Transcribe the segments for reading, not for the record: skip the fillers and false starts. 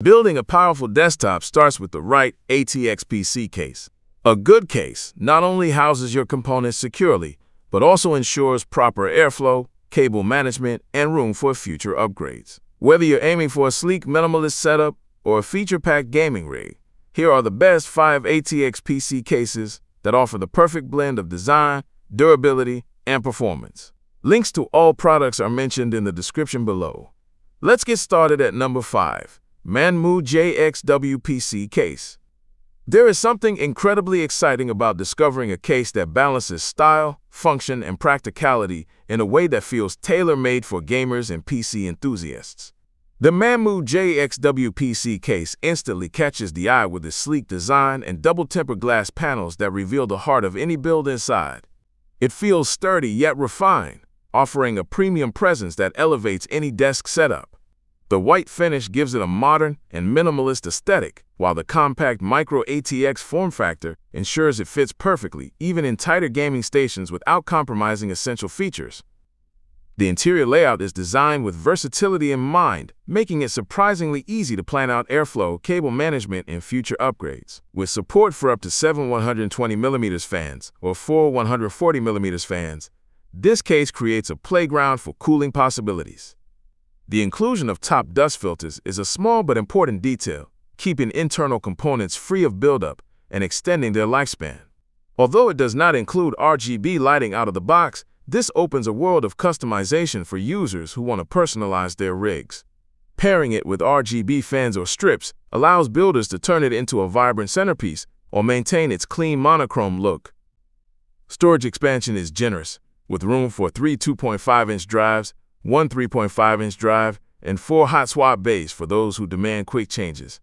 Building a powerful desktop starts with the right ATX PC case. A good case not only houses your components securely, but also ensures proper airflow, cable management, and room for future upgrades. Whether you're aiming for a sleek minimalist setup or a feature-packed gaming rig, here are the best 5 ATX PC cases that offer the perfect blend of design, durability, and performance. Links to all products are mentioned in the description below. Let's get started at number 5. Manmu JX-W PC Case. There is something incredibly exciting about discovering a case that balances style, function, and practicality in a way that feels tailor-made for gamers and PC enthusiasts. The Manmu JX-W PC case instantly catches the eye with its sleek design and double-tempered glass panels that reveal the heart of any build inside. It feels sturdy yet refined, offering a premium presence that elevates any desk setup. The white finish gives it a modern and minimalist aesthetic, while the compact micro ATX form factor ensures it fits perfectly, even in tighter gaming stations without compromising essential features. The interior layout is designed with versatility in mind, making it surprisingly easy to plan out airflow, cable management, and future upgrades. With support for up to 7 120mm fans or 4 140mm fans, this case creates a playground for cooling possibilities. The inclusion of top dust filters is a small but important detail, keeping internal components free of buildup and extending their lifespan. Although it does not include RGB lighting out of the box, this opens a world of customization for users who want to personalize their rigs. Pairing it with RGB fans or strips allows builders to turn it into a vibrant centerpiece or maintain its clean monochrome look. Storage expansion is generous, with room for 3 2.5-inch drives, 1 3.5-inch drive, and 4 hot swap bays for those who demand quick changes.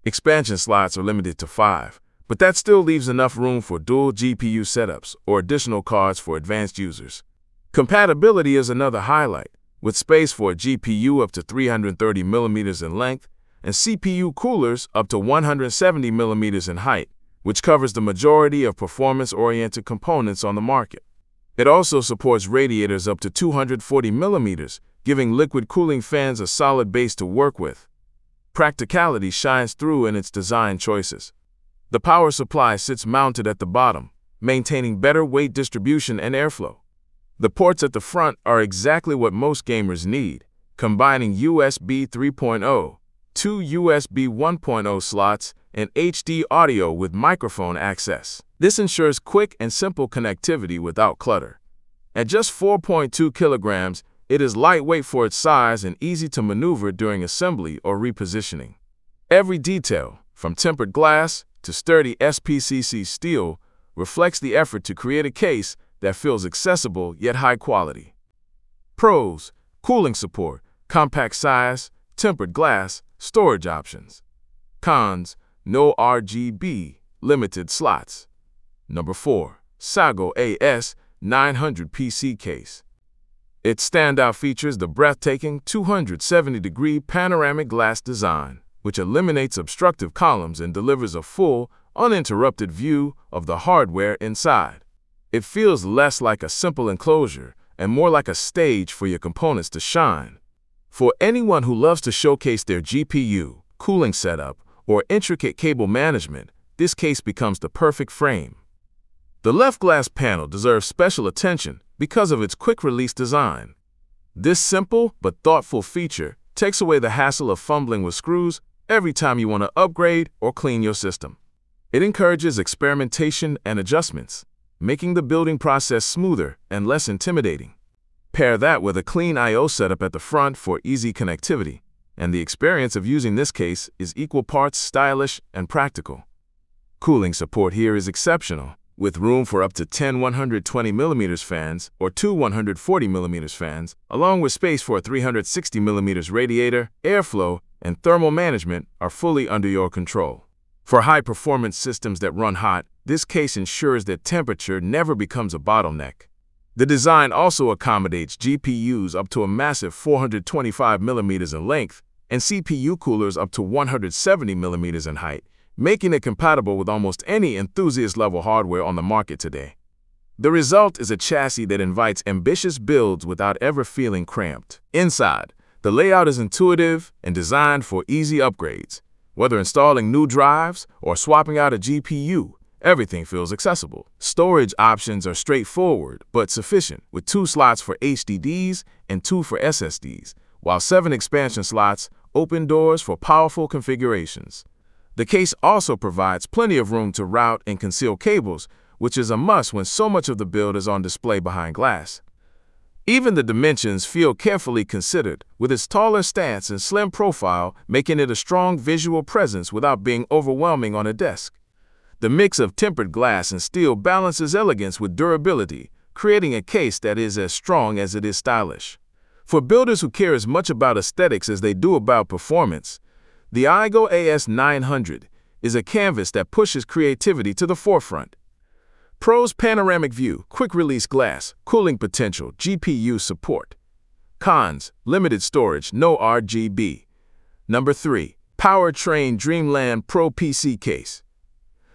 Expansion slots are limited to 5, but that still leaves enough room for dual GPU setups or additional cards for advanced users. Compatibility is another highlight, with space for a GPU up to 330mm in length and CPU coolers up to 170mm in height, which covers the majority of performance-oriented components on the market. It also supports radiators up to 240mm, giving liquid cooling fans a solid base to work with. Practicality shines through in its design choices. The power supply sits mounted at the bottom, maintaining better weight distribution and airflow. The ports at the front are exactly what most gamers need, combining USB 3.0, 2 USB 1.0 slots, and HD audio with microphone access. This ensures quick and simple connectivity without clutter. At just 4.2 kilograms, it is lightweight for its size and easy to maneuver during assembly or repositioning. Every detail, from tempered glass to sturdy SPCC steel, reflects the effort to create a case that feels accessible yet high quality. Pros: cooling support, compact size, tempered glass, storage options. Cons: no RGB, limited slots. Number 4. Aigo AS900 PC Case. Its standout features the breathtaking 270-degree panoramic glass design, which eliminates obstructive columns and delivers a full, uninterrupted view of the hardware inside. It feels less like a simple enclosure and more like a stage for your components to shine. For anyone who loves to showcase their GPU, cooling setup, or intricate cable management, this case becomes the perfect frame. The left glass panel deserves special attention because of its quick-release design. This simple but thoughtful feature takes away the hassle of fumbling with screws every time you want to upgrade or clean your system. It encourages experimentation and adjustments, making the building process smoother and less intimidating. Pair that with a clean I/O setup at the front for easy connectivity, and the experience of using this case is equal parts stylish and practical. Cooling support here is exceptional, with room for up to 10 120mm fans or 2 140mm fans, along with space for a 360mm radiator. Airflow and thermal management are fully under your control. For high-performance systems that run hot, this case ensures that temperature never becomes a bottleneck. The design also accommodates GPUs up to a massive 425mm in length and CPU coolers up to 170mm in height, making it compatible with almost any enthusiast-level hardware on the market today. The result is a chassis that invites ambitious builds without ever feeling cramped. Inside, The layout is intuitive and designed for easy upgrades. Whether installing new drives or swapping out a GPU, everything feels accessible. Storage options are straightforward but sufficient, with 2 slots for HDDs and 2 for SSDs, while 7 expansion slots open doors for powerful configurations. The case also provides plenty of room to route and conceal cables, which is a must when so much of the build is on display behind glass. Even the dimensions feel carefully considered, with its taller stance and slim profile making it a strong visual presence without being overwhelming on a desk. The mix of tempered glass and steel balances elegance with durability, creating a case that is as strong as it is stylish. For builders who care as much about aesthetics as they do about performance, the Aigo AS900 is a canvas that pushes creativity to the forefront. Pros: panoramic view, quick-release glass, cooling potential, GPU support. Cons: limited storage, no RGB. Number 3. Powertrain Dreamland Pro PC case.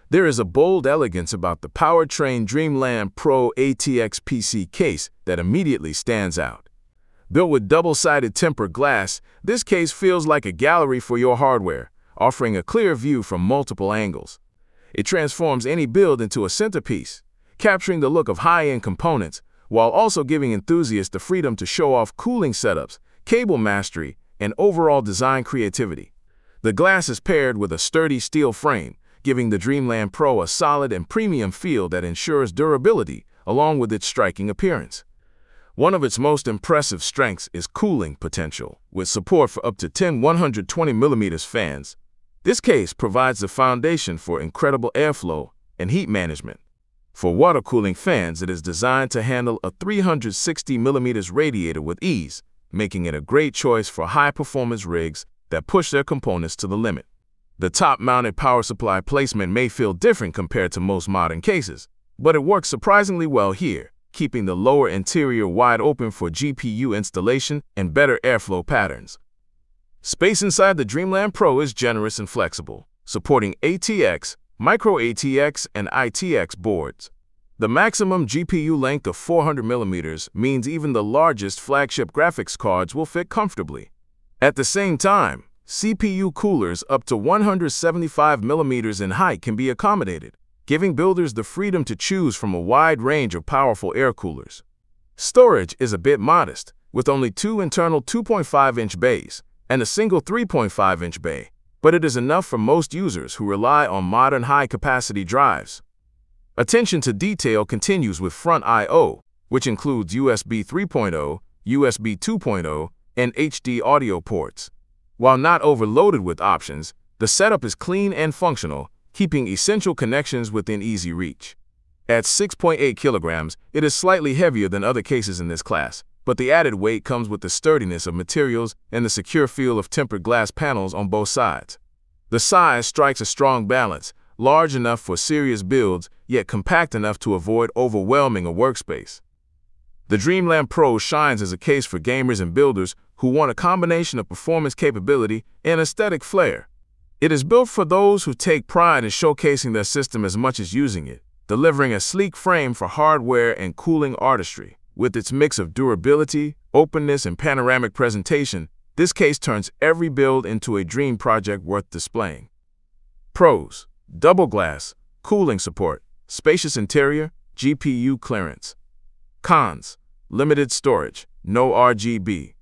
There is a bold elegance about the Powertrain Dreamland Pro ATX PC case that immediately stands out. Built with double-sided tempered glass, this case feels like a gallery for your hardware, offering a clear view from multiple angles. It transforms any build into a centerpiece, capturing the look of high-end components, while also giving enthusiasts the freedom to show off cooling setups, cable mastery, and overall design creativity. The glass is paired with a sturdy steel frame, giving the Dreamland Pro a solid and premium feel that ensures durability, along with its striking appearance. One of its most impressive strengths is cooling potential, with support for up to 10 120mm fans. This case provides the foundation for incredible airflow and heat management. For water cooling fans, it is designed to handle a 360mm radiator with ease, making it a great choice for high-performance rigs that push their components to the limit. The top-mounted power supply placement may feel different compared to most modern cases, but it works surprisingly well here, keeping the lower interior wide open for GPU installation and better airflow patterns. Space inside the Dreamland Pro is generous and flexible, supporting ATX, micro ATX, and ITX boards. The maximum GPU length of 400mm means even the largest flagship graphics cards will fit comfortably. At the same time, CPU coolers up to 175mm in height can be accommodated, giving builders the freedom to choose from a wide range of powerful air coolers. Storage is a bit modest, with only 2 internal 2.5-inch bays and a single 3.5-inch bay, but it is enough for most users who rely on modern high-capacity drives. Attention to detail continues with front I/O, which includes USB 3.0, USB 2.0, and HD audio ports. While not overloaded with options, the setup is clean and functional, keeping essential connections within easy reach. At 6.8 kilograms, it is slightly heavier than other cases in this class, but the added weight comes with the sturdiness of materials and the secure feel of tempered glass panels on both sides. The size strikes a strong balance, large enough for serious builds, yet compact enough to avoid overwhelming a workspace. The Dreamland Pro shines as a case for gamers and builders who want a combination of performance capability and aesthetic flair. It is built for those who take pride in showcasing their system as much as using it, delivering a sleek frame for hardware and cooling artistry. With its mix of durability, openness, and panoramic presentation, this case turns every build into a dream project worth displaying. Pros: double glass, cooling support, spacious interior, GPU clearance. Cons: limited storage, no RGB.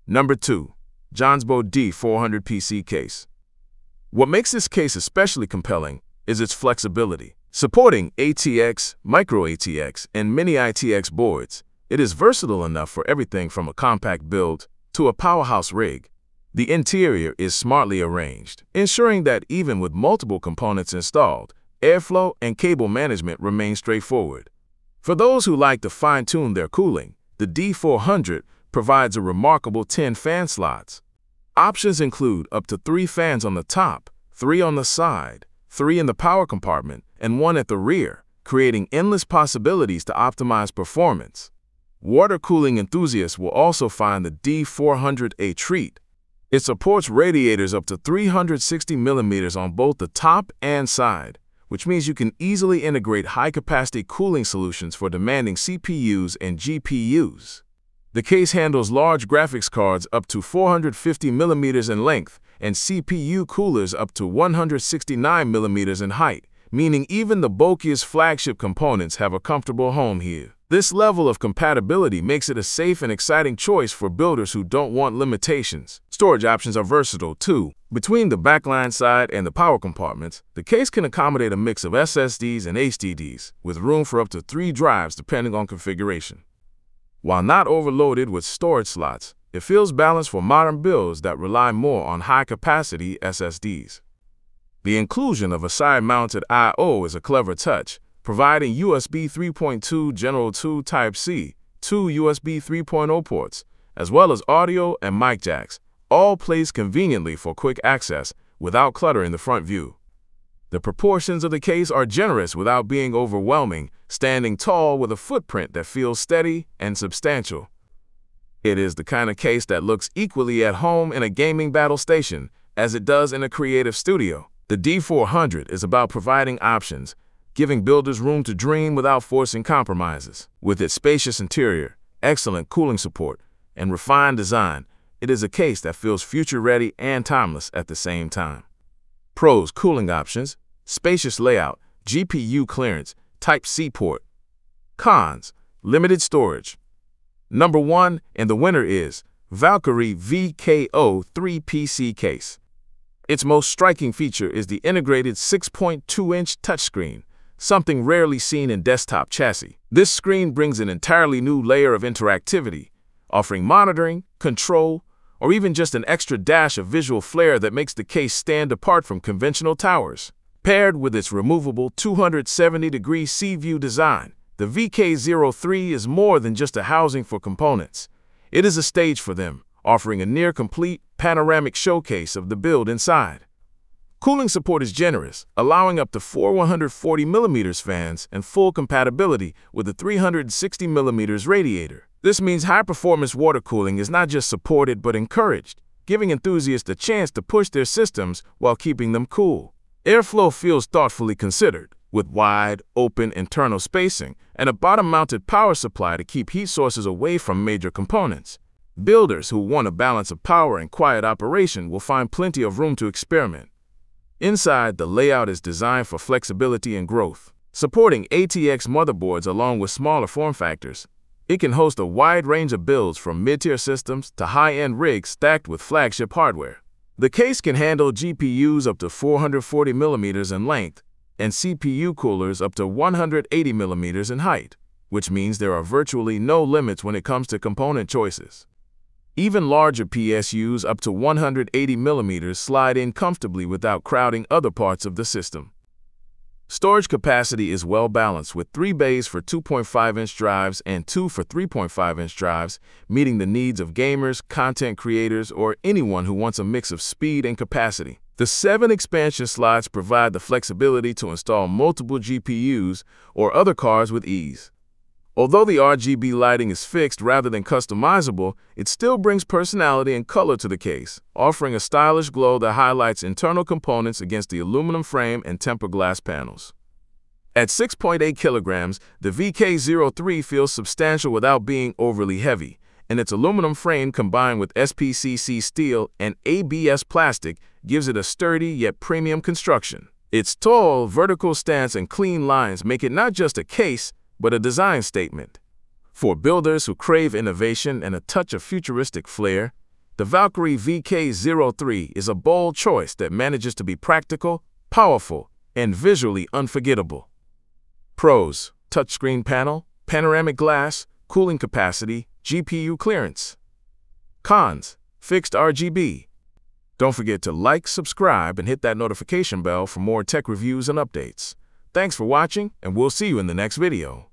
Number 2. Jonsbo D400 PC case. What makes this case especially compelling is its flexibility. Supporting ATX, micro ATX, and mini ITX boards, it is versatile enough for everything from a compact build to a powerhouse rig. The interior is smartly arranged, ensuring that even with multiple components installed, airflow and cable management remain straightforward. For those who like to fine-tune their cooling, the D400 provides a remarkable 10 fan slots. Options include up to 3 fans on the top, 3 on the side, 3 in the power compartment, and 1 at the rear, creating endless possibilities to optimize performance. Water cooling enthusiasts will also find the D400 a treat. It supports radiators up to 360mm on both the top and side, which means you can easily integrate high-capacity cooling solutions for demanding CPUs and GPUs. The case handles large graphics cards up to 450 millimeters in length and CPU coolers up to 169 millimeters in height, meaning even the bulkiest flagship components have a comfortable home here. This level of compatibility makes it a safe and exciting choice for builders who don't want limitations. Storage options are versatile too. Between the backline side and the power compartments, the case can accommodate a mix of SSDs and HDDs, with room for up to 3 drives depending on configuration. While not overloaded with storage slots, it feels balanced for modern builds that rely more on high-capacity SSDs. The inclusion of a side-mounted I/O is a clever touch, providing USB 3.2 General 2 Type-C, 2 USB 3.0 ports, as well as audio and mic jacks, all placed conveniently for quick access without clutter in the front view. The proportions of the case are generous without being overwhelming, standing tall with a footprint that feels steady and substantial. It is the kind of case that looks equally at home in a gaming battle station as it does in a creative studio. The D400 is about providing options, giving builders room to dream without forcing compromises. With its spacious interior, excellent cooling support, and refined design, it is a case that feels future-ready and timeless at the same time. Pros: cooling options, spacious layout, GPU clearance, Type-C port. Cons: limited storage. Number 1 and the winner is Valkyrie VK03 PC case. Its most striking feature is the integrated 6.2-inch touchscreen, something rarely seen in desktop chassis. This screen brings an entirely new layer of interactivity, offering monitoring, control, or even just an extra dash of visual flair that makes the case stand apart from conventional towers. Paired with its removable 270-degree C-view design, the VK03 is more than just a housing for components. It is a stage for them, offering a near-complete panoramic showcase of the build inside. Cooling support is generous, allowing up to 4 140mm fans and full compatibility with a 360mm radiator. This means high-performance water cooling is not just supported but encouraged, giving enthusiasts a chance to push their systems while keeping them cool. Airflow feels thoughtfully considered, with wide, open internal spacing and a bottom-mounted power supply to keep heat sources away from major components. Builders who want a balance of power and quiet operation will find plenty of room to experiment. Inside, the layout is designed for flexibility and growth. Supporting ATX motherboards along with smaller form factors, it can host a wide range of builds from mid-tier systems to high-end rigs stacked with flagship hardware. The case can handle GPUs up to 440mm in length and CPU coolers up to 180mm in height, which means there are virtually no limits when it comes to component choices. Even larger PSUs up to 180mm slide in comfortably without crowding other parts of the system. Storage capacity is well balanced with 3 bays for 2.5-inch drives and 2 for 3.5-inch drives, meeting the needs of gamers, content creators, or anyone who wants a mix of speed and capacity. The 7 expansion slots provide the flexibility to install multiple GPUs or other cards with ease. Although the RGB lighting is fixed rather than customizable, it still brings personality and color to the case, offering a stylish glow that highlights internal components against the aluminum frame and tempered glass panels. At 6.8 kilograms, the VK03 feels substantial without being overly heavy, and its aluminum frame combined with SPCC steel and ABS plastic gives it a sturdy yet premium construction. Its tall, vertical stance and clean lines make it not just a case, but a design statement. For builders who crave innovation and a touch of futuristic flair, the Valkyrie VK03 is a bold choice that manages to be practical, powerful, and visually unforgettable. Pros: touchscreen panel, panoramic glass, cooling capacity, GPU clearance. Cons: fixed RGB. Don't forget to like, subscribe, and hit that notification bell for more tech reviews and updates. Thanks for watching, and we'll see you in the next video.